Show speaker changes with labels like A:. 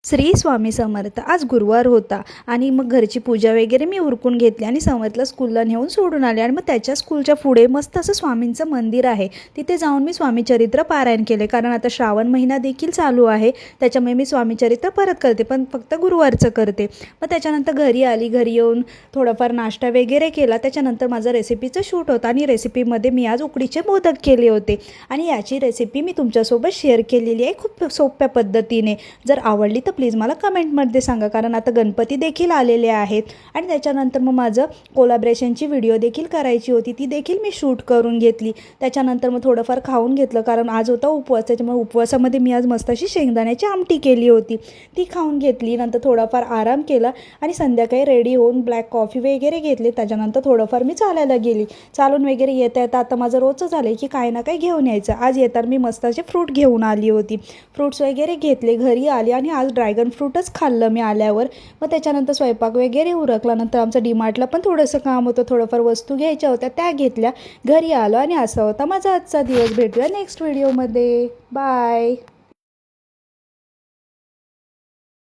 A: श्री स्वामी समर्थ. आज गुरुवार होता आणि मग घरची पूजा वगैरे मी उरकून घेतली आणि समर्थला स्कूलला नेऊन सोडून आले. आणि मग त्याच्या स्कूलच्या पुढे मस्त असं स्वामींचं मंदिर आहे, तिथे जाऊन मी स्वामीचरित्र पारायण केले. कारण आता श्रावण महिना देखील चालू आहे, त्याच्यामुळे मी स्वामीचरित्र परत करते, पण फक्त गुरुवारचं करते. मग त्याच्यानंतर घरी आली, घरी येऊन थोडाफार नाश्ता वगैरे केला. त्याच्यानंतर माझं रेसिपीचं शूट होतं आणि रेसिपीमध्ये मी आज उकडीचे मोदक केले होते आणि याची रेसिपी मी तुमच्यासोबत शेअर केलेली आहे खूप सोप्या पद्धतीने. जर आवडली तर प्लीज मला कमेंटमध्ये सांगा, कारण आता गणपती देखील आलेले आहेत. आणि त्याच्यानंतर मग माझं कोलॅबरेशनची व्हिडिओ देखील करायची होती, ती देखील मी शूट करून घेतली. त्याच्यानंतर मग थोडंफार खाऊन घेतलं, कारण आज होता उपवास, त्याच्यामुळे उपवासामध्ये मी आज मस्त अशी शेंगदाण्याची आमटी केली होती, ती खाऊन घेतली. नंतर थोडाफार आराम केला आणि संध्याकाळी रेडी होऊन ब्लॅक कॉफी वगैरे घेतली. त्याच्यानंतर थोडंफार मी चालायला गेली. चालून वगैरे येता येता आता माझं रोजचं झालं आहे की काही ना काही घेऊन यायचं. आज येताना मी मस्त असे फ्रूट घेऊन आली होती, फ्रूट्स वगैरे घेतले, घरी आली आणि आज ड्रॅगन फ्रूटच खाल्लं मी आल्यावर. मग त्याच्यानंतर स्वयंपाक वगैरे उरकल्यानंतर आमचं डीमार्टला पण थोडंसं काम होतं, थोडंफार वस्तू घ्यायच्या होत्या, त्या घेतल्या, घरी आलो आणि असा होता माझा आजचा दिवस. भेटूया नेक्स्ट व्हिडिओमध्ये. बाय.